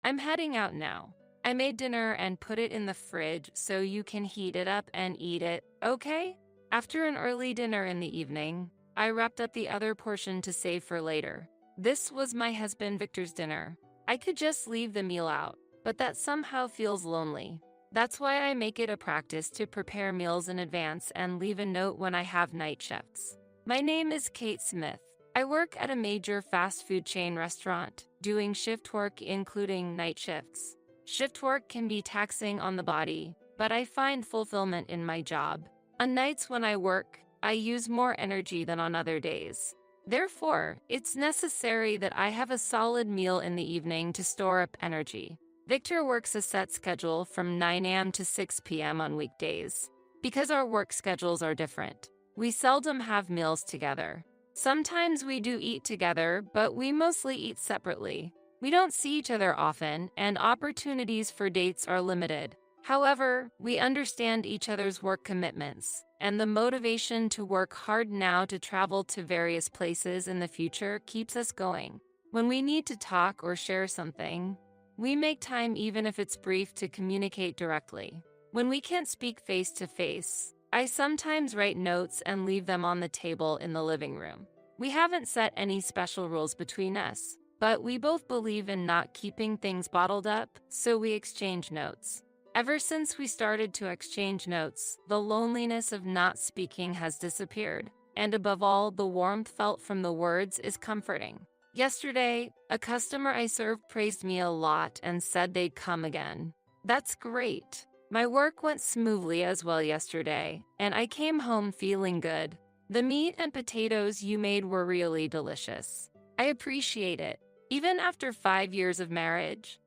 I'm heading out now. I made dinner and put it in the fridge so you can heat it up and eat it, okay? After an early dinner in the evening, I wrapped up the other portion to save for later. This was my husband Victor's dinner. I could just leave the meal out, but that somehow feels lonely. That's why I make it a practice to prepare meals in advance and leave a note when I have night shifts. My name is Kate Smith. I work at a major fast food chain restaurant, doing shift work including night shifts. Shift work can be taxing on the body, but I find fulfillment in my job. On nights when I work, I use more energy than on other days. Therefore, it's necessary that I have a solid meal in the evening to store up energy. Victor works a set schedule from 9 a.m. to 6 p.m. on weekdays. Because our work schedules are different, we seldom have meals together. Sometimes we do eat together, but we mostly eat separately. We don't see each other often, and opportunities for dates are limited. However, we understand each other's work commitments, and the motivation to work hard now to travel to various places in the future keeps us going. When we need to talk or share something, we make time even if it's brief to communicate directly. When we can't speak face to face, I sometimes write notes and leave them on the table in the living room. We haven't set any special rules between us, but we both believe in not keeping things bottled up, so we exchange notes. Ever since we started to exchange notes, the loneliness of not speaking has disappeared, and above all, the warmth felt from the words is comforting. Yesterday, a customer I served praised me a lot and said they'd come again. That's great. My work went smoothly as well yesterday, and I came home feeling good. The meat and potatoes you made were really delicious. I appreciate it. Even after 5 years of marriage,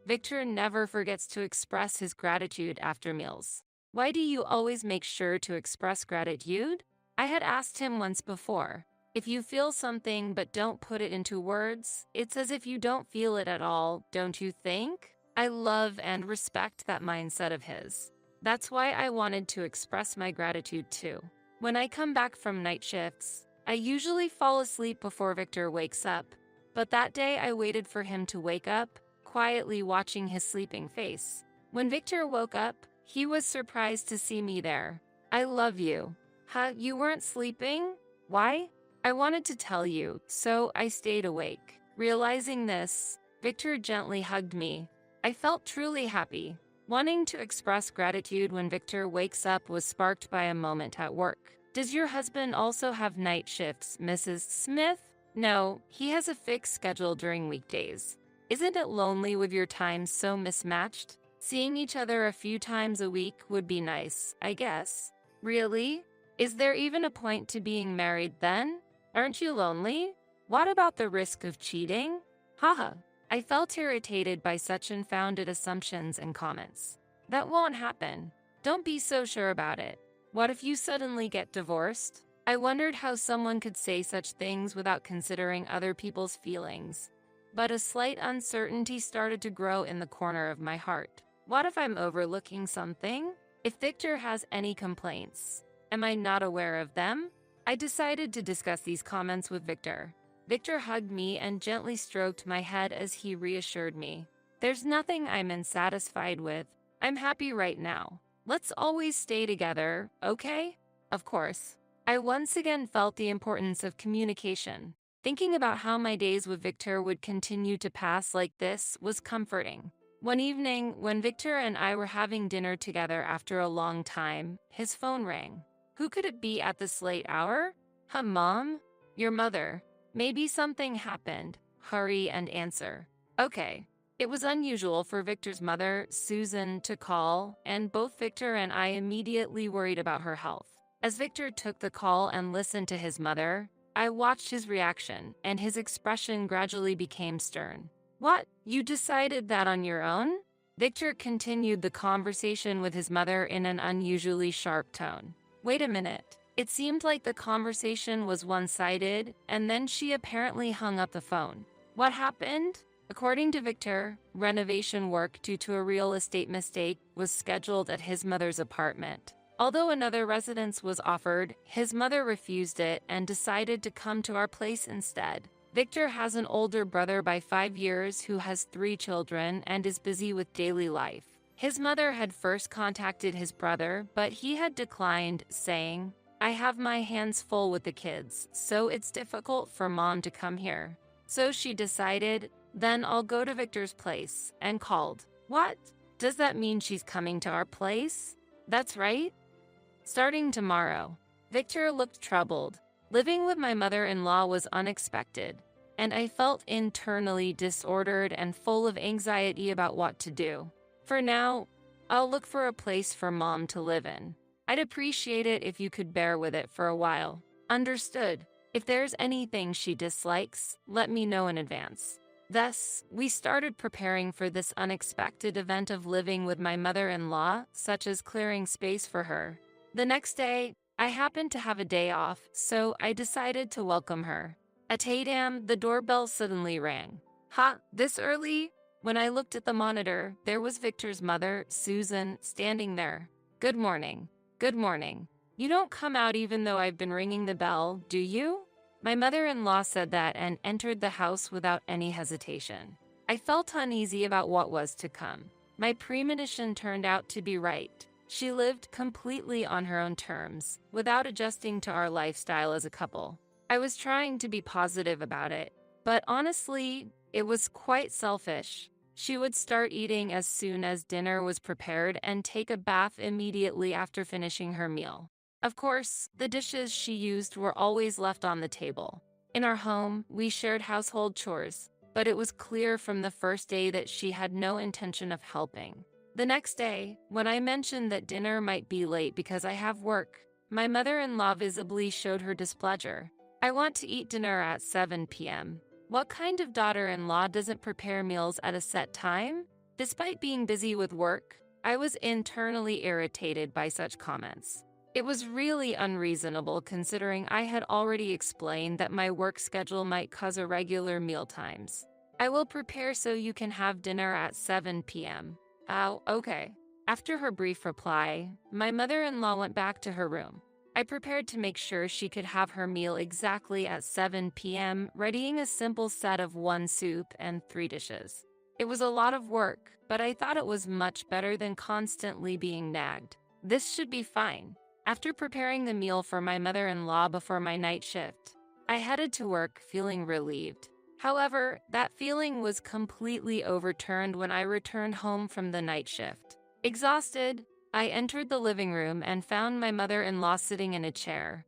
Victor never forgets to express his gratitude after meals. Why do you always make sure to express gratitude? I had asked him once before. If you feel something but don't put it into words, it's as if you don't feel it at all, don't you think? I love and respect that mindset of his. That's why I wanted to express my gratitude too. When I come back from night shifts, I usually fall asleep before Victor wakes up, but that day I waited for him to wake up, quietly watching his sleeping face. When Victor woke up, he was surprised to see me there. I love you. Huh, you weren't sleeping? Why? I wanted to tell you, so I stayed awake. Realizing this, Victor gently hugged me. I felt truly happy. Wanting to express gratitude when Victor wakes up was sparked by a moment at work. Does your husband also have night shifts, Mrs. Smith? No, he has a fixed schedule during weekdays. Isn't it lonely with your times so mismatched? Seeing each other a few times a week would be nice, I guess. Really? Is there even a point to being married then? Aren't you lonely? What about the risk of cheating? Haha. I felt irritated by such unfounded assumptions and comments. That won't happen. Don't be so sure about it. What if you suddenly get divorced? I wondered how someone could say such things without considering other people's feelings. But a slight uncertainty started to grow in the corner of my heart. What if I'm overlooking something? If Victor has any complaints, am I not aware of them? I decided to discuss these comments with Victor. Victor hugged me and gently stroked my head as he reassured me. There's nothing I'm unsatisfied with. I'm happy right now. Let's always stay together, okay? Of course. I once again felt the importance of communication. Thinking about how my days with Victor would continue to pass like this was comforting. One evening, when Victor and I were having dinner together after a long time, his phone rang. Who could it be at this late hour? Huh, Mom? Your mother. Maybe something happened. Hurry and answer. Okay. It was unusual for Victor's mother, Susan, to call, and both Victor and I immediately worried about her health. As Victor took the call and listened to his mother, I watched his reaction, and his expression gradually became stern. What? You decided that on your own? Victor continued the conversation with his mother in an unusually sharp tone. Wait a minute. It seemed like the conversation was one-sided, and then she apparently hung up the phone. What happened? According to Victor, renovation work due to a real estate mistake was scheduled at his mother's apartment. Although another residence was offered, his mother refused it and decided to come to our place instead. Victor has an older brother by 5 years who has 3 children and is busy with daily life. His mother had first contacted his brother, but he had declined, saying, "I have my hands full with the kids, so it's difficult for mom to come here." So she decided, "Then I'll go to Victor's place," and called. "What? Does that mean she's coming to our place?" "That's right. Starting tomorrow." Victor looked troubled. Living with my mother-in-law was unexpected, and I felt internally disordered and full of anxiety about what to do. For now, I'll look for a place for mom to live in. I'd appreciate it if you could bear with it for a while. Understood. If there's anything she dislikes, let me know in advance. Thus, we started preparing for this unexpected event of living with my mother-in-law, such as clearing space for her. The next day, I happened to have a day off, so I decided to welcome her. At 8 a.m., the doorbell suddenly rang. This early? When I looked at the monitor, there was Victor's mother, Susan, standing there. "Good morning. Good morning. You don't come out even though I've been ringing the bell, do you?" My mother-in-law said that and entered the house without any hesitation. I felt uneasy about what was to come. My premonition turned out to be right. She lived completely on her own terms, without adjusting to our lifestyle as a couple. I was trying to be positive about it, but honestly, it was quite selfish. She would start eating as soon as dinner was prepared and take a bath immediately after finishing her meal. Of course, the dishes she used were always left on the table. In our home, we shared household chores, but it was clear from the first day that she had no intention of helping. The next day, when I mentioned that dinner might be late because I have work, my mother-in-law visibly showed her displeasure. "I want to eat dinner at 7 p.m. What kind of daughter-in-law doesn't prepare meals at a set time?" Despite being busy with work, I was internally irritated by such comments. It was really unreasonable considering I had already explained that my work schedule might cause irregular meal times. "I will prepare so you can have dinner at 7 p.m. "Oh, okay." After her brief reply, my mother-in-law went back to her room. I prepared to make sure she could have her meal exactly at 7 p.m., readying a simple set of 1 soup and 3 dishes. It was a lot of work, but I thought it was much better than constantly being nagged. This should be fine. After preparing the meal for my mother-in-law before my night shift, I headed to work feeling relieved. However, that feeling was completely overturned when I returned home from the night shift. Exhausted, I entered the living room and found my mother-in-law sitting in a chair.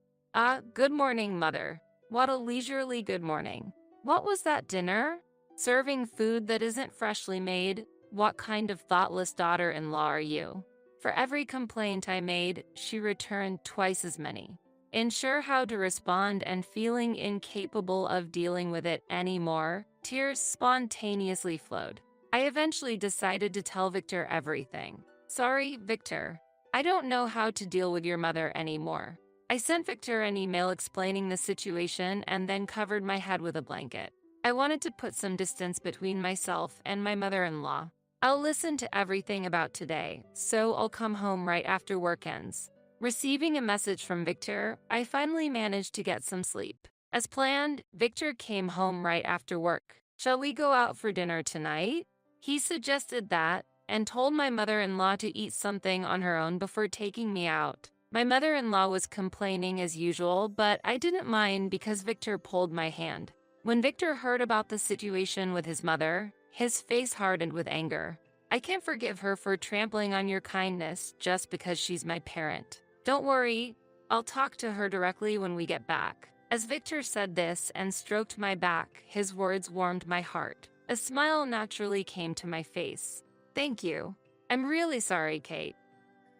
Good morning, Mother." "What a leisurely good morning. What was that dinner? Serving food that isn't freshly made? What kind of thoughtless daughter-in-law are you?" For every complaint I made, she returned twice as many. Unsure how to respond and feeling incapable of dealing with it anymore, tears spontaneously flowed. I eventually decided to tell Victor everything. "Sorry, Victor. I don't know how to deal with your mother anymore." I sent Victor an email explaining the situation and then covered my head with a blanket. I wanted to put some distance between myself and my mother-in-law. "I'll listen to everything about today, so I'll come home right after work ends." Receiving a message from Victor, I finally managed to get some sleep. As planned, Victor came home right after work. "Shall we go out for dinner tonight?" He suggested that, and told my mother-in-law to eat something on her own before taking me out. My mother-in-law was complaining as usual, but I didn't mind because Victor pulled my hand. When Victor heard about the situation with his mother, his face hardened with anger. "I can't forgive her for trampling on your kindness just because she's my parent. Don't worry, I'll talk to her directly when we get back." As Victor said this and stroked my back, his words warmed my heart. A smile naturally came to my face. "Thank you. I'm really sorry, Kate.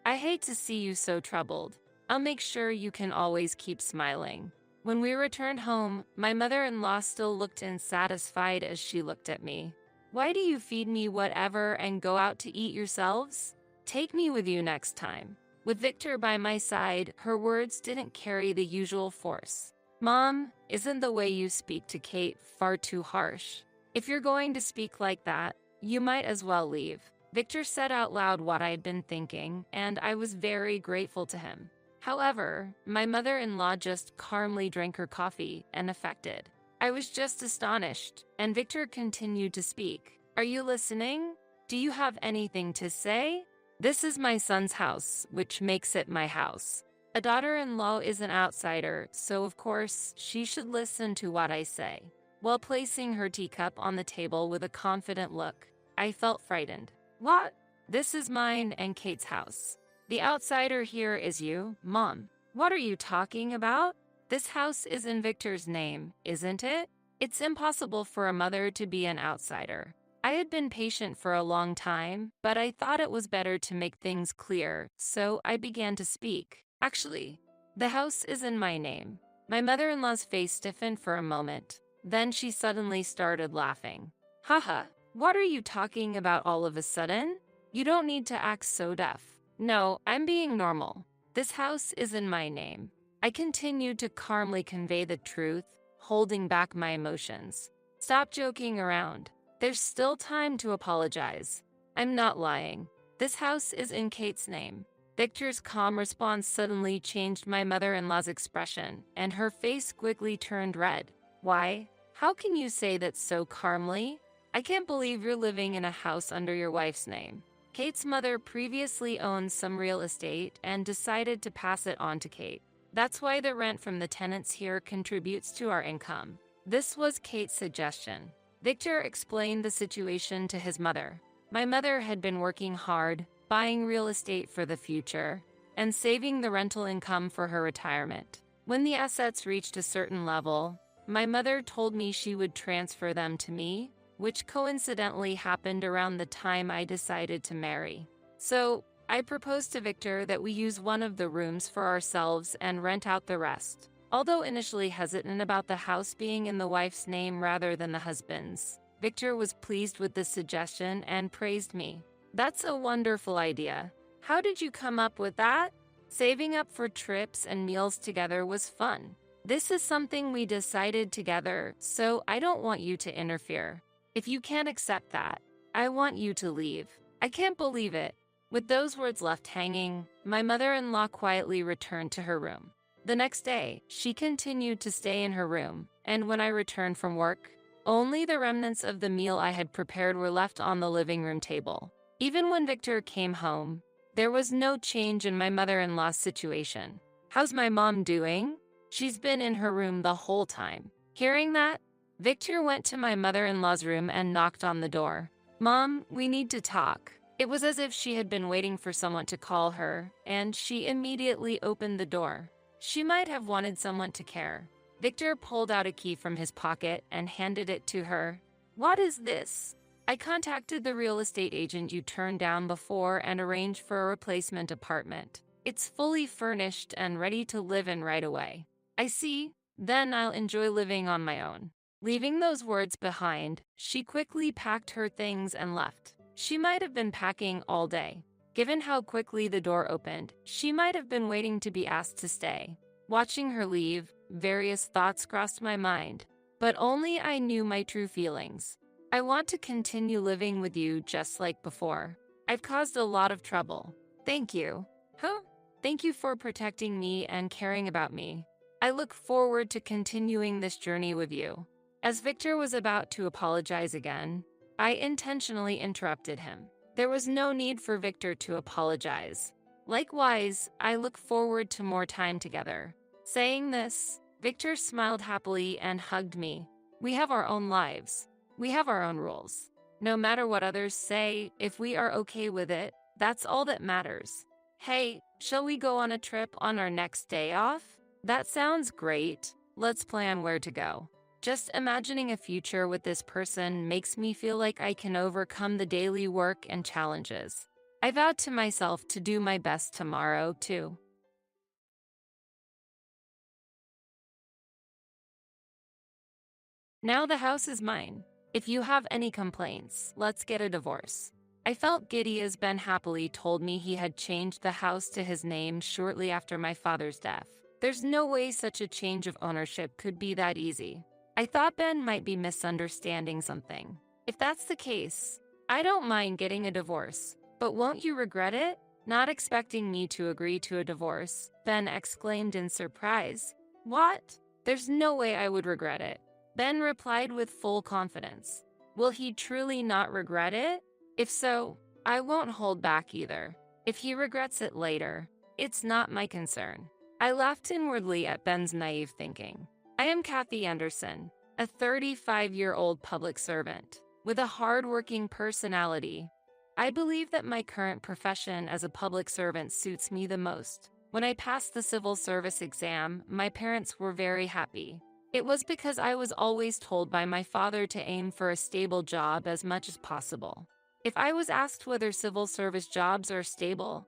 I hate to see you so troubled. I'll make sure you can always keep smiling." When we returned home, my mother-in-law still looked unsatisfied as she looked at me. "Why do you feed me whatever and go out to eat yourselves? Take me with you next time." With Victor by my side, her words didn't carry the usual force. "Mom, isn't the way you speak to Kate far too harsh? If you're going to speak like that, you might as well leave." Victor said out loud what I had been thinking, and I was very grateful to him. However, my mother-in-law just calmly drank her coffee and affected. I was just astonished, and Victor continued to speak. Are you listening? Do you have anything to say? This is my son's house, which makes it my house. A daughter-in-law is an outsider, so of course, she should listen to what I say. While placing her teacup on the table with a confident look, I felt frightened. What? This is mine and Kate's house. The outsider here is you, Mom. What are you talking about? This house is in Victor's name, isn't it? It's impossible for a mother to be an outsider. I had been patient for a long time, but I thought it was better to make things clear, so I began to speak. Actually, the house is in my name. My mother-in-law's face stiffened for a moment. Then she suddenly started laughing. Haha, what are you talking about all of a sudden? You don't need to act so deaf. No, I'm being normal. This house is in my name. I continued to calmly convey the truth, holding back my emotions. Stop joking around. There's still time to apologize. I'm not lying. This house is in Kate's name. Victor's calm response suddenly changed my mother-in-law's expression, and her face quickly turned red. Why? How can you say that so calmly? I can't believe you're living in a house under your wife's name. Kate's mother previously owned some real estate and decided to pass it on to Kate. That's why the rent from the tenants here contributes to our income. This was Kate's suggestion. Victor explained the situation to his mother. My mother had been working hard, buying real estate for the future, and saving the rental income for her retirement. When the assets reached a certain level, my mother told me she would transfer them to me, which coincidentally happened around the time I decided to marry. So, I proposed to Victor that we use one of the rooms for ourselves and rent out the rest. Although initially hesitant about the house being in the wife's name rather than the husband's, Victor was pleased with the suggestion and praised me. That's a wonderful idea. How did you come up with that? Saving up for trips and meals together was fun. This is something we decided together, so I don't want you to interfere. If you can't accept that, I want you to leave. I can't believe it. With those words left hanging, my mother-in-law quietly returned to her room. The next day, she continued to stay in her room, and when I returned from work, only the remnants of the meal I had prepared were left on the living room table. Even when Victor came home, there was no change in my mother-in-law's situation. How's my mom doing? She's been in her room the whole time. Hearing that, Victor went to my mother-in-law's room and knocked on the door. Mom, we need to talk. It was as if she had been waiting for someone to call her, and she immediately opened the door. She might have wanted someone to care. Victor pulled out a key from his pocket and handed it to her. What is this? I contacted the real estate agent you turned down before and arranged for a replacement apartment. It's fully furnished and ready to live in right away. I see. Then I'll enjoy living on my own. Leaving those words behind, she quickly packed her things and left. She might have been packing all day. Given how quickly the door opened, she might have been waiting to be asked to stay. Watching her leave, various thoughts crossed my mind, but only I knew my true feelings. I want to continue living with you just like before. I've caused a lot of trouble. Thank you. Thank you for protecting me and caring about me. I look forward to continuing this journey with you. As Victor was about to apologize again, I intentionally interrupted him. There was no need for Victor to apologize. Likewise, I look forward to more time together. Saying this, Victor smiled happily and hugged me. We have our own lives. We have our own rules. No matter what others say, if we are okay with it, that's all that matters. Hey, shall we go on a trip on our next day off? That sounds great. Let's plan where to go. Just imagining a future with this person makes me feel like I can overcome the daily work and challenges. I vowed to myself to do my best tomorrow, too. Now the house is mine. If you have any complaints, let's get a divorce. I felt giddy as Ben happily told me he had changed the house to his name shortly after my father's death. There's no way such a change of ownership could be that easy. I thought Ben might be misunderstanding something. If that's the case, I don't mind getting a divorce, but won't you regret it? Not expecting me to agree to a divorce, Ben exclaimed in surprise. What? There's no way I would regret it. Ben replied with full confidence. Will he truly not regret it? If so, I won't hold back either. If he regrets it later, it's not my concern. I laughed inwardly at Ben's naive thinking. I am Kathy Anderson, a 35-year-old public servant with a hard-working personality. I believe that my current profession as a public servant suits me the most. When I passed the civil service exam, my parents were very happy. It was because I was always told by my father to aim for a stable job as much as possible. If I was asked whether civil service jobs are stable,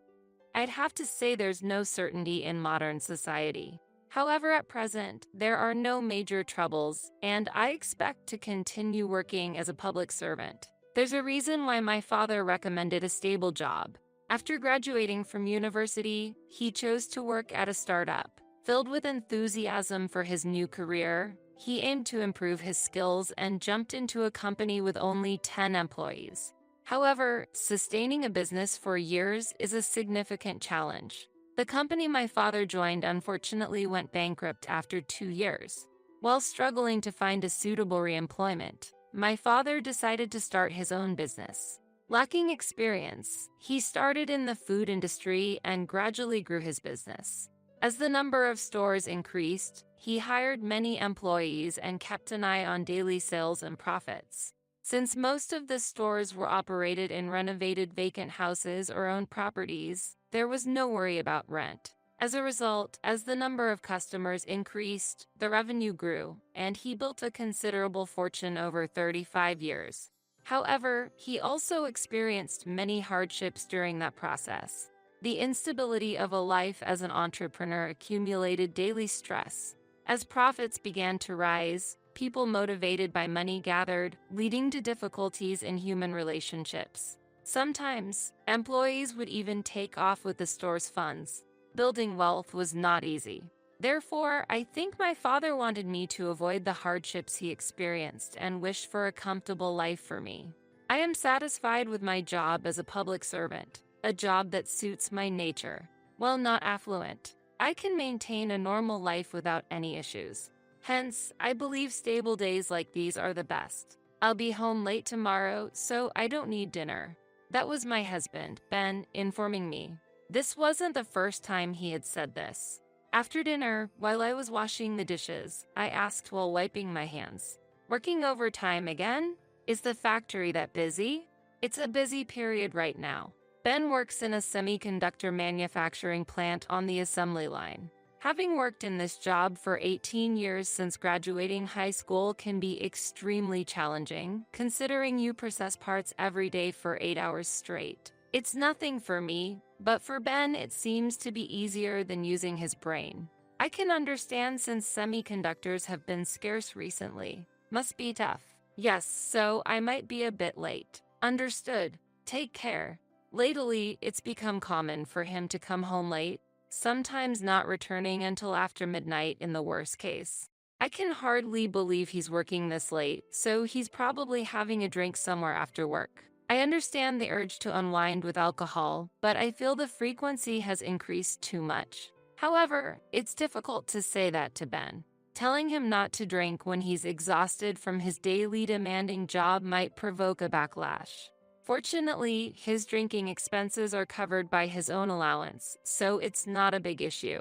I'd have to say there's no certainty in modern society. However, at present, there are no major troubles, and I expect to continue working as a public servant. There's a reason why my father recommended a stable job. After graduating from university, he chose to work at a startup. Filled with enthusiasm for his new career, he aimed to improve his skills and jumped into a company with only 10 employees. However, sustaining a business for years is a significant challenge. The company my father joined unfortunately went bankrupt after 2 years. While struggling to find a suitable reemployment, my father decided to start his own business. Lacking experience, he started in the food industry and gradually grew his business. As the number of stores increased, he hired many employees and kept an eye on daily sales and profits. Since most of the stores were operated in renovated vacant houses or owned properties, there was no worry about rent. As a result, as the number of customers increased, the revenue grew, and he built a considerable fortune over 35 years. However, he also experienced many hardships during that process. The instability of a life as an entrepreneur accumulated daily stress. As profits began to rise, people motivated by money gathered, leading to difficulties in human relationships. Sometimes, employees would even take off with the store's funds. Building wealth was not easy. Therefore, I think my father wanted me to avoid the hardships he experienced and wished for a comfortable life for me. I am satisfied with my job as a public servant, a job that suits my nature. While not affluent, I can maintain a normal life without any issues. Hence, I believe stable days like these are the best. I'll be home late tomorrow, so I don't need dinner. That was my husband, Ben, informing me. This wasn't the first time he had said this. After dinner, while I was washing the dishes, I asked while wiping my hands, "Working overtime again? Is the factory that busy?" "It's a busy period right now." Ben works in a semiconductor manufacturing plant on the assembly line. Having worked in this job for 18 years since graduating high school can be extremely challenging, considering you process parts every day for 8 hours straight. It's nothing for me, but for Ben it seems to be easier than using his brain. I can understand since semiconductors have been scarce recently. Must be tough. Yes, so I might be a bit late. Understood. Take care. Lately, it's become common for him to come home late, sometimes not returning until after midnight in the worst case. I can hardly believe he's working this late, so he's probably having a drink somewhere after work. I understand the urge to unwind with alcohol, but I feel the frequency has increased too much. However, it's difficult to say that to Ben. Telling him not to drink when he's exhausted from his daily demanding job might provoke a backlash. Fortunately, his drinking expenses are covered by his own allowance, so it's not a big issue.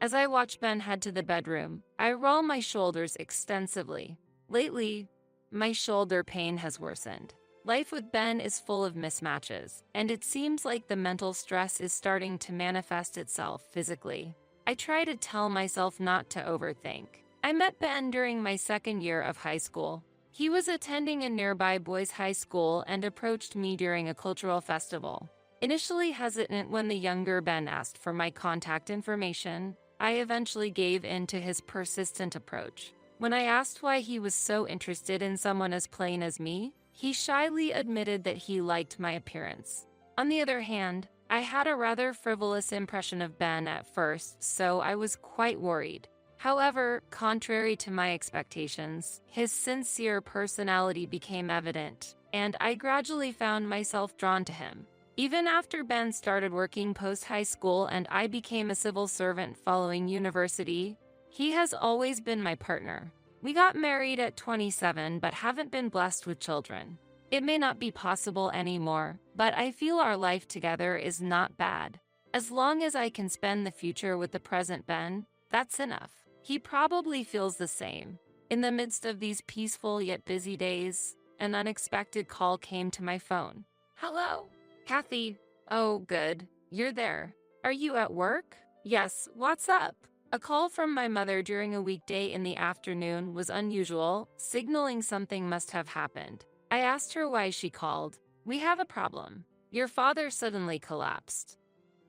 As I watch Ben head to the bedroom, I roll my shoulders extensively. Lately, my shoulder pain has worsened. Life with Ben is full of mismatches, and it seems like the mental stress is starting to manifest itself physically. I try to tell myself not to overthink. I met Ben during my second year of high school. He was attending a nearby boys' high school and approached me during a cultural festival. Initially hesitant when the younger Ben asked for my contact information, I eventually gave in to his persistent approach. When I asked why he was so interested in someone as plain as me, he shyly admitted that he liked my appearance. On the other hand, I had a rather frivolous impression of Ben at first, so I was quite worried. However, contrary to my expectations, his sincere personality became evident, and I gradually found myself drawn to him. Even after Ben started working post-high school and I became a civil servant following university, he has always been my partner. We got married at 27 but haven't been blessed with children. It may not be possible anymore, but I feel our life together is not bad. As long as I can spend the future with the present Ben, that's enough. He probably feels the same. In the midst of these peaceful yet busy days, an unexpected call came to my phone. Hello? Kathy. Oh, good. You're there. Are you at work? Yes, what's up? A call from my mother during a weekday in the afternoon was unusual, signaling something must have happened. I asked her why she called. We have a problem. Your father suddenly collapsed.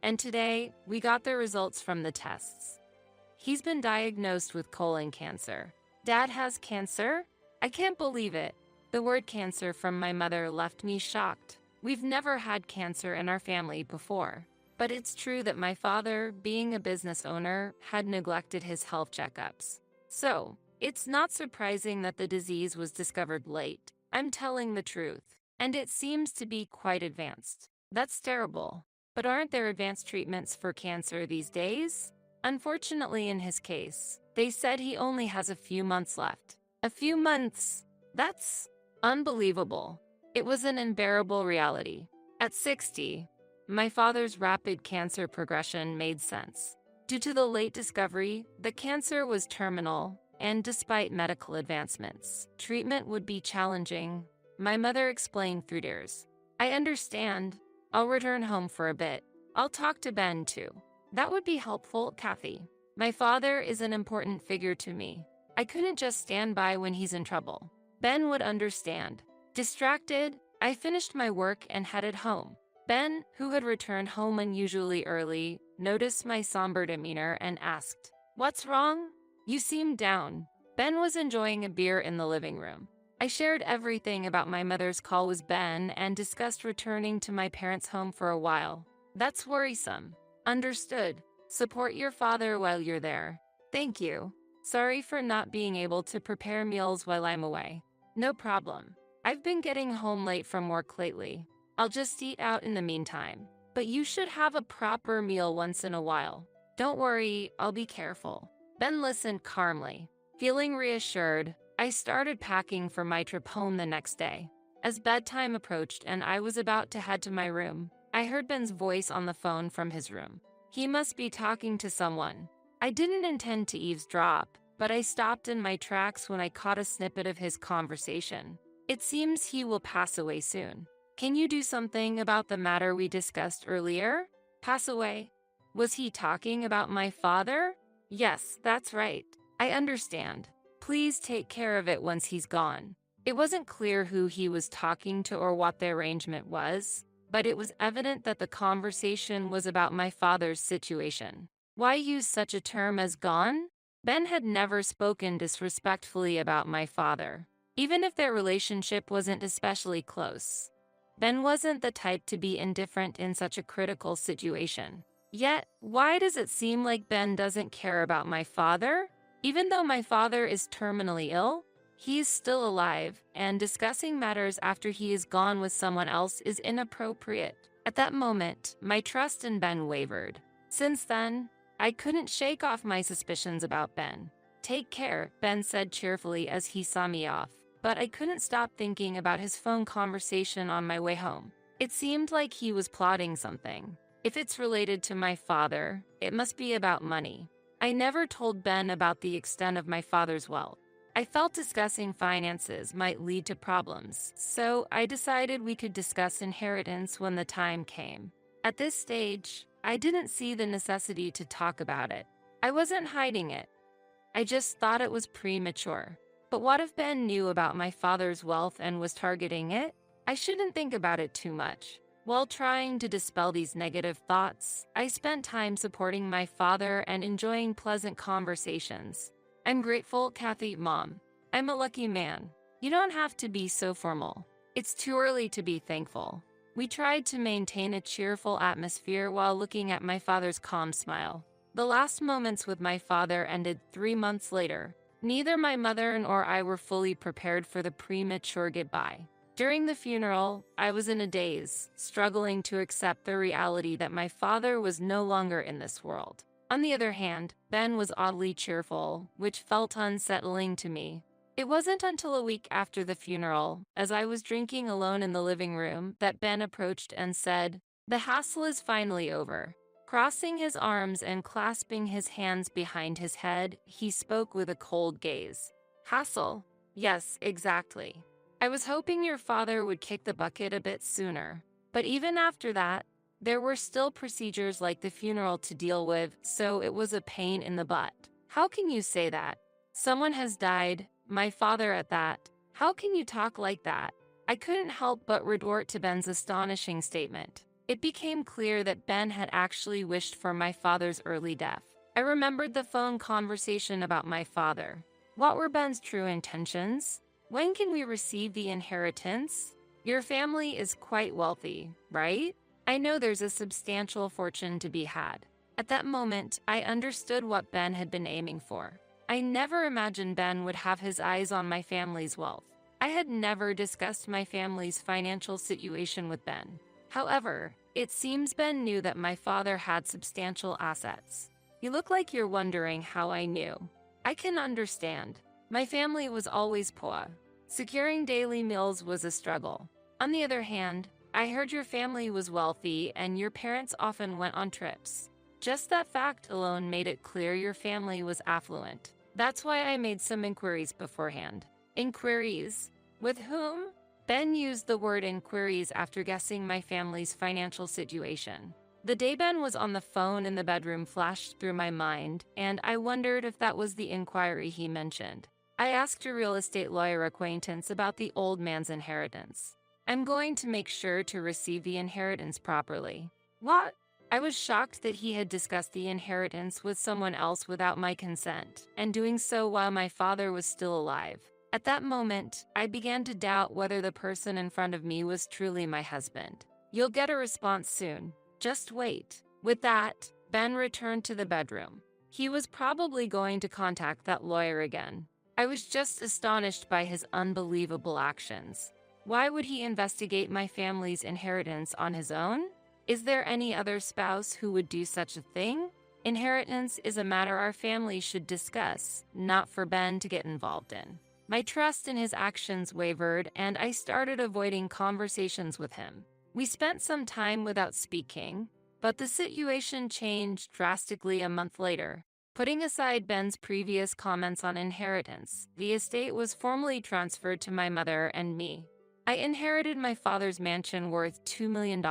And today, we got the results from the tests. He's been diagnosed with colon cancer. Dad has cancer? I can't believe it. The word cancer from my mother left me shocked. We've never had cancer in our family before. But it's true that my father, being a business owner, had neglected his health checkups. So, it's not surprising that the disease was discovered late. I'm telling the truth. And it seems to be quite advanced. That's terrible. But aren't there advanced treatments for cancer these days? Unfortunately, in his case, they said he only has a few months left. A few months? That's unbelievable. It was an unbearable reality. At 60, my father's rapid cancer progression made sense. Due to the late discovery, the cancer was terminal, and despite medical advancements, treatment would be challenging. My mother explained through tears. I understand. I'll return home for a bit. I'll talk to Ben too. That would be helpful, Kathy. My father is an important figure to me. I couldn't just stand by when he's in trouble. Ben would understand. Distracted, I finished my work and headed home. Ben, who had returned home unusually early, noticed my somber demeanor and asked, "What's wrong? You seem down." Ben was enjoying a beer in the living room. I shared everything about my mother's call with Ben and discussed returning to my parents' home for a while. That's worrisome. Understood. Support your father while you're there. Thank you. Sorry for not being able to prepare meals while I'm away. No problem. I've been getting home late from work lately. I'll just eat out in the meantime. But you should have a proper meal once in a while. Don't worry, I'll be careful. Ben listened calmly. Feeling reassured, I started packing for my trip home the next day. As bedtime approached and I was about to head to my room, I heard Ben's voice on the phone from his room. He must be talking to someone. I didn't intend to eavesdrop, but I stopped in my tracks when I caught a snippet of his conversation. It seems he will pass away soon. Can you do something about the matter we discussed earlier? Pass away? Was he talking about my father? Yes, that's right. I understand. Please take care of it once he's gone. It wasn't clear who he was talking to or what the arrangement was, but it was evident that the conversation was about my father's situation. Why use such a term as gone? Ben had never spoken disrespectfully about my father, even if their relationship wasn't especially close. Ben wasn't the type to be indifferent in such a critical situation. Yet, why does it seem like Ben doesn't care about my father? Even though my father is terminally ill, he is still alive, and discussing matters after he is gone with someone else is inappropriate. At that moment, my trust in Ben wavered. Since then, I couldn't shake off my suspicions about Ben. Take care, Ben said cheerfully as he saw me off, but I couldn't stop thinking about his phone conversation on my way home. It seemed like he was plotting something. If it's related to my father, it must be about money. I never told Ben about the extent of my father's wealth. I felt discussing finances might lead to problems, so I decided we could discuss inheritance when the time came. At this stage, I didn't see the necessity to talk about it. I wasn't hiding it. I just thought it was premature. But what if Ben knew about my father's wealth and was targeting it? I shouldn't think about it too much. While trying to dispel these negative thoughts, I spent time supporting my father and enjoying pleasant conversations. I'm grateful, Kathy, Mom. I'm a lucky man. You don't have to be so formal. It's too early to be thankful. We tried to maintain a cheerful atmosphere while looking at my father's calm smile. The last moments with my father ended 3 months later. Neither my mother nor I were fully prepared for the premature goodbye. During the funeral, I was in a daze, struggling to accept the reality that my father was no longer in this world. On the other hand, Ben was oddly cheerful, which felt unsettling to me. It wasn't until a week after the funeral, as I was drinking alone in the living room, that Ben approached and said, "The hassle is finally over." Crossing his arms and clasping his hands behind his head, he spoke with a cold gaze. "Hassle? Yes, exactly. I was hoping your father would kick the bucket a bit sooner. But even after that, there were still procedures like the funeral to deal with, so it was a pain in the butt." "How can you say that? Someone has died, my father at that. How can you talk like that?" I couldn't help but retort to Ben's astonishing statement. It became clear that Ben had actually wished for my father's early death. I remembered the phone conversation about my father. What were Ben's true intentions? When can we receive the inheritance? Your family is quite wealthy, right? I know there's a substantial fortune to be had. At that moment, I understood what Ben had been aiming for. I never imagined Ben would have his eyes on my family's wealth. I had never discussed my family's financial situation with Ben. However, it seems Ben knew that my father had substantial assets. "You look like you're wondering how I knew." I can understand. My family was always poor. Securing daily meals was a struggle. On the other hand, I heard your family was wealthy and your parents often went on trips. Just that fact alone made it clear your family was affluent. That's why I made some inquiries beforehand. Inquiries? With whom? Ben used the word inquiries after guessing my family's financial situation. The day Ben was on the phone in the bedroom flashed through my mind, and I wondered if that was the inquiry he mentioned. I asked a real estate lawyer acquaintance about the old man's inheritance. "I'm going to make sure to receive the inheritance properly." "What?" I was shocked that he had discussed the inheritance with someone else without my consent, and doing so while my father was still alive. At that moment, I began to doubt whether the person in front of me was truly my husband. "You'll get a response soon. Just wait." With that, Ben returned to the bedroom. He was probably going to contact that lawyer again. I was just astonished by his unbelievable actions. Why would he investigate my family's inheritance on his own? Is there any other spouse who would do such a thing? Inheritance is a matter our family should discuss, not for Ben to get involved in. My trust in his actions wavered, and I started avoiding conversations with him. We spent some time without speaking, but the situation changed drastically a month later. Putting aside Ben's previous comments on inheritance, the estate was formally transferred to my mother and me. I inherited my father's mansion worth $2 million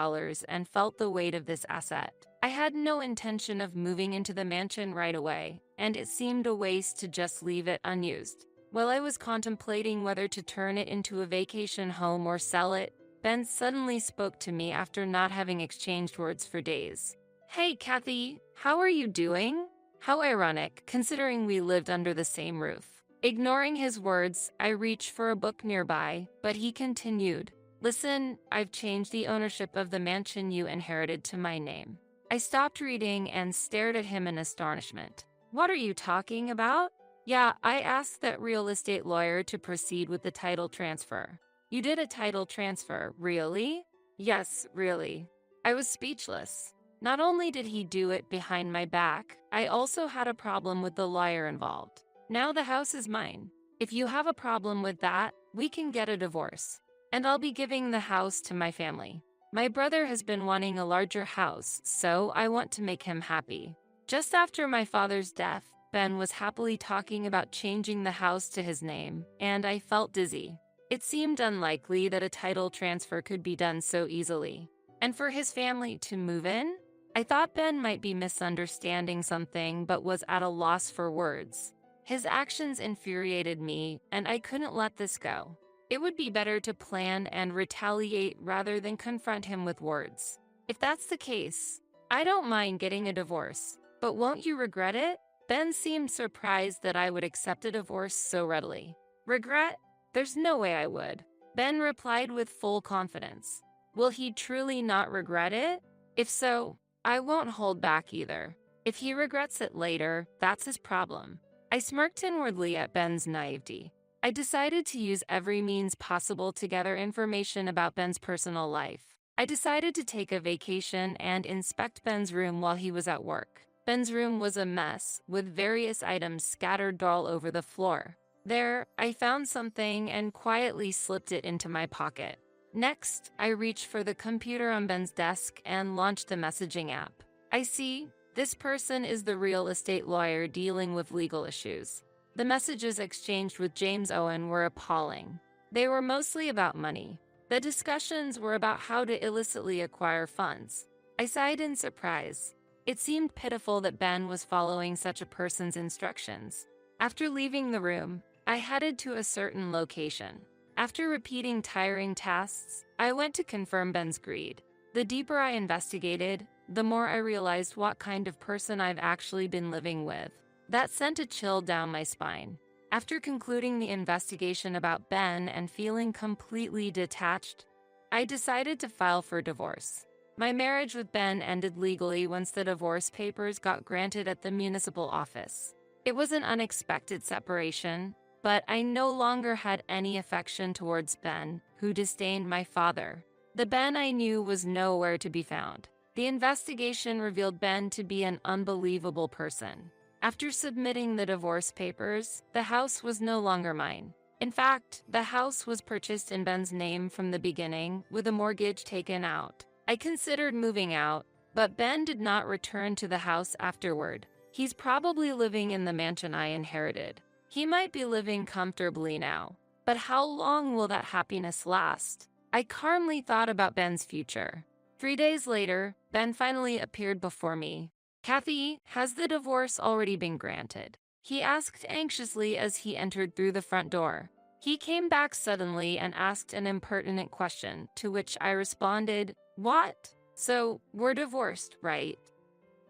and felt the weight of this asset. I had no intention of moving into the mansion right away, and it seemed a waste to just leave it unused. While I was contemplating whether to turn it into a vacation home or sell it, Ben suddenly spoke to me after not having exchanged words for days. "Hey, Kathy, how are you doing?" How ironic, considering we lived under the same roof. Ignoring his words, I reached for a book nearby, but he continued. "Listen, I've changed the ownership of the mansion you inherited to my name." I stopped reading and stared at him in astonishment. "What are you talking about?" "Yeah, I asked that real estate lawyer to proceed with the title transfer." "You did a title transfer, really?" "Yes, really." I was speechless. Not only did he do it behind my back, I also had a problem with the lawyer involved. Now the house is mine. If you have a problem with that, we can get a divorce. And I'll be giving the house to my family. My brother has been wanting a larger house, so I want to make him happy. Just after my father's death, Ben was happily talking about changing the house to his name, and I felt dizzy. It seemed unlikely that a title transfer could be done so easily. And for his family to move in? I thought Ben might be misunderstanding something but was at a loss for words. His actions infuriated me, and I couldn't let this go. It would be better to plan and retaliate rather than confront him with words. If that's the case, I don't mind getting a divorce, but won't you regret it? Ben seemed surprised that I would accept a divorce so readily. Regret? There's no way I would. Ben replied with full confidence. Will he truly not regret it? If so, I won't hold back either. If he regrets it later, that's his problem. I smirked inwardly at Ben's naivety. I decided to use every means possible to gather information about Ben's personal life. I decided to take a vacation and inspect Ben's room while he was at work. Ben's room was a mess, with various items scattered all over the floor. There, I found something and quietly slipped it into my pocket. Next, I reached for the computer on Ben's desk and launched the messaging app. I see, this person is the real estate lawyer dealing with legal issues. The messages exchanged with James Owen were appalling. They were mostly about money. The discussions were about how to illicitly acquire funds. I sighed in surprise. It seemed pitiful that Ben was following such a person's instructions. After leaving the room, I headed to a certain location. After repeating tiring tasks, I went to confirm Ben's greed. The deeper I investigated, the more I realized what kind of person I've actually been living with. That sent a chill down my spine. After concluding the investigation about Ben and feeling completely detached, I decided to file for divorce. My marriage with Ben ended legally once the divorce papers got granted at the municipal office. It was an unexpected separation, but I no longer had any affection towards Ben, who disdained my father. The Ben I knew was nowhere to be found. The investigation revealed Ben to be an unbelievable person. After submitting the divorce papers, the house was no longer mine. In fact, the house was purchased in Ben's name from the beginning, with a mortgage taken out. I considered moving out, but Ben did not return to the house afterward. He's probably living in the mansion I inherited. He might be living comfortably now, but how long will that happiness last? I calmly thought about Ben's future. 3 days later, Ben finally appeared before me. "Kathy, has the divorce already been granted?" he asked anxiously as he entered through the front door. He came back suddenly and asked an impertinent question, to which I responded, "What? So, we're divorced, right?"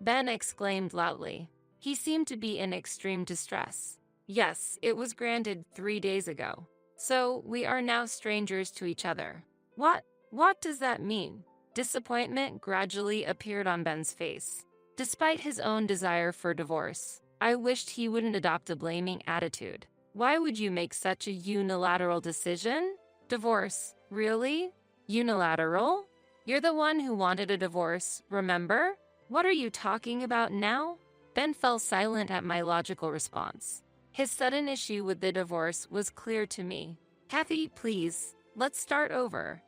Ben exclaimed loudly. He seemed to be in extreme distress. "Yes, it was granted 3 days ago. So, we are now strangers to each other." What does that mean? Disappointment gradually appeared on Ben's face. Despite his own desire for divorce, I wished he wouldn't adopt a blaming attitude. "Why would you make such a unilateral decision? Divorce, really? Unilateral? You're the one who wanted a divorce, remember? What are you talking about now?" Ben fell silent at my logical response. His sudden issue with the divorce was clear to me. "Kathy, please, let's start over.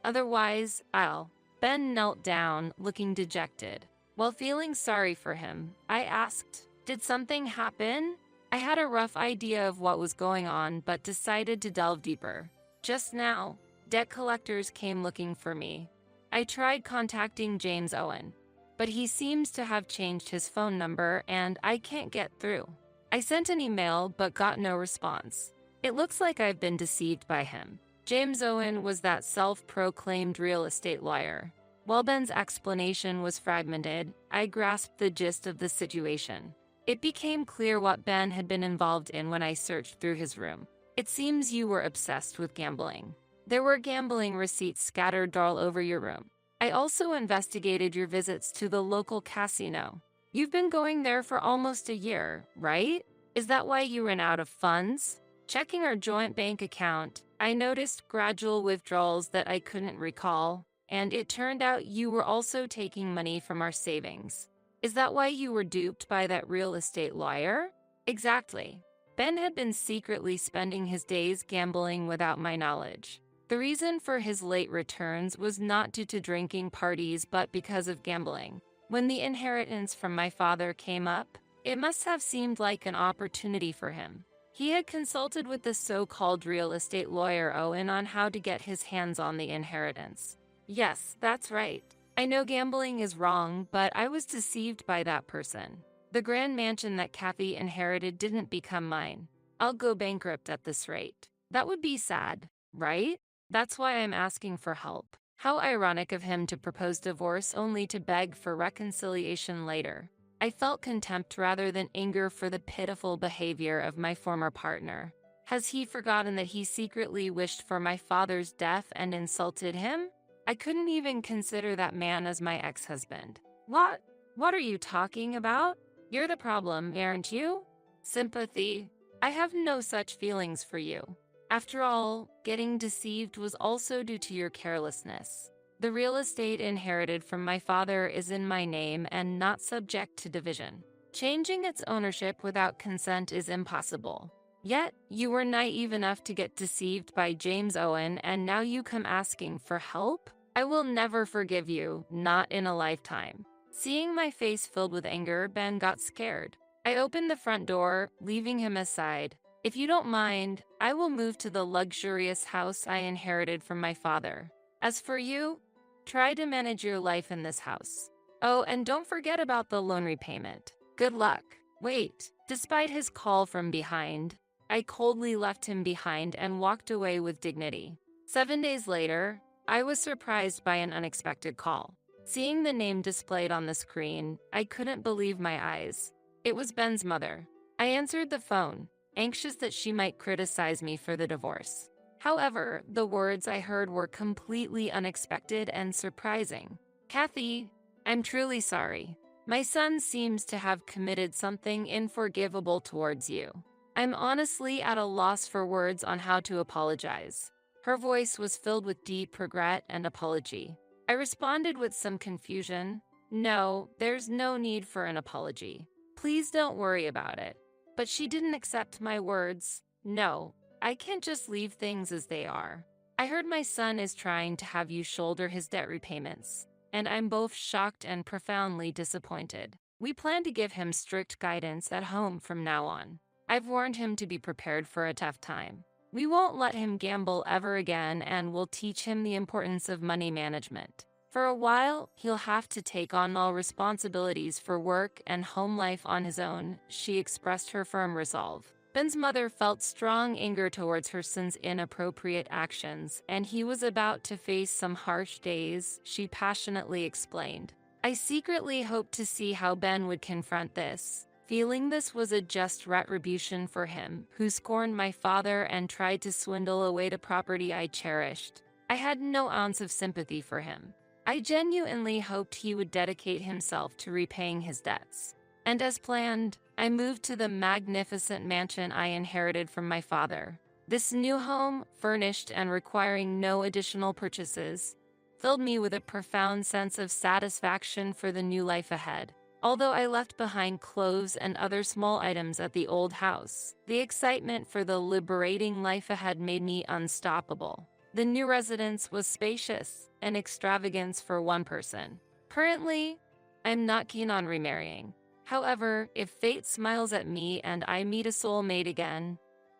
Otherwise, I'll." Ben knelt down, looking dejected. While feeling sorry for him, I asked, "Did something happen?" I had a rough idea of what was going on, but decided to delve deeper. "Just now, debt collectors came looking for me. I tried contacting James Owen, but he seems to have changed his phone number and I can't get through. I sent an email but got no response. It looks like I've been deceived by him." James Owen was that self-proclaimed real estate lawyer. While Ben's explanation was fragmented, I grasped the gist of the situation. It became clear what Ben had been involved in when I searched through his room. "It seems you were obsessed with gambling. There were gambling receipts scattered all over your room. I also investigated your visits to the local casino. You've been going there for almost a year, right? Is that why you ran out of funds? Checking our joint bank account, I noticed gradual withdrawals that I couldn't recall, and it turned out you were also taking money from our savings. Is that why you were duped by that real estate lawyer?" Exactly. Ben had been secretly spending his days gambling without my knowledge. The reason for his late returns was not due to drinking parties but because of gambling. When the inheritance from my father came up, it must have seemed like an opportunity for him. He had consulted with the so-called real estate lawyer Owen on how to get his hands on the inheritance. Yes, that's right. I know gambling is wrong, but I was deceived by that person. The grand mansion that Kathy inherited didn't become mine. I'll go bankrupt at this rate. That would be sad, right? That's why I'm asking for help. How ironic of him to propose divorce only to beg for reconciliation later. I felt contempt rather than anger for the pitiful behavior of my former partner. Has he forgotten that he secretly wished for my father's death and insulted him? I couldn't even consider that man as my ex-husband. What are you talking about? You're the problem, aren't you? Sympathy. I have no such feelings for you. After all, getting deceived was also due to your carelessness. The real estate inherited from my father is in my name and not subject to division. Changing its ownership without consent is impossible. Yet, you were naive enough to get deceived by James Owen, and now you come asking for help? I will never forgive you, not in a lifetime. Seeing my face filled with anger, Ben got scared. I opened the front door, leaving him aside. If you don't mind, I will move to the luxurious house I inherited from my father. As for you, try to manage your life in this house. Oh, and don't forget about the loan repayment. Good luck. Wait, despite his call from behind, I coldly left him behind and walked away with dignity. 7 days later, I was surprised by an unexpected call. Seeing the name displayed on the screen, I couldn't believe my eyes. It was Ben's mother. I answered the phone, anxious that she might criticize me for the divorce. However, the words I heard were completely unexpected and surprising. Kathy, I'm truly sorry. My son seems to have committed something unforgivable towards you. I'm honestly at a loss for words on how to apologize. Her voice was filled with deep regret and apology. I responded with some confusion. No, there's no need for an apology. Please don't worry about it. But she didn't accept my words. No, I can't just leave things as they are. I heard my son is trying to have you shoulder his debt repayments, and I'm both shocked and profoundly disappointed. We plan to give him strict guidance at home from now on. I've warned him to be prepared for a tough time. We won't let him gamble ever again, and we'll teach him the importance of money management. For a while, he'll have to take on all responsibilities for work and home life on his own, she expressed her firm resolve. Ben's mother felt strong anger towards her son's inappropriate actions, and he was about to face some harsh days, she passionately explained. I secretly hoped to see how Ben would confront this, feeling this was a just retribution for him, who scorned my father and tried to swindle away the property I cherished. I had no ounce of sympathy for him. I genuinely hoped he would dedicate himself to repaying his debts. And as planned, I moved to the magnificent mansion I inherited from my father. This new home, furnished and requiring no additional purchases, filled me with a profound sense of satisfaction for the new life ahead. Although I left behind clothes and other small items at the old house, the excitement for the liberating life ahead made me unstoppable. The new residence was spacious, an extravagance for one person. Currently, I'm not keen on remarrying. However, if fate smiles at me and I meet a soulmate again,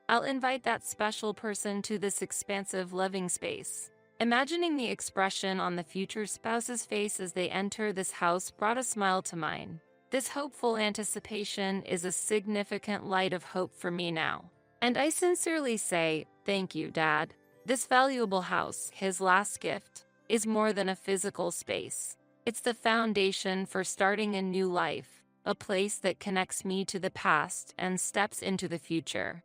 I'll invite that special person to this expansive living space. Imagining the expression on the future spouse's face as they enter this house brought a smile to mine. This hopeful anticipation is a significant light of hope for me now. And I sincerely say, thank you, Dad. This valuable house, his last gift, is more than a physical space. It's the foundation for starting a new life, a place that connects me to the past and steps into the future.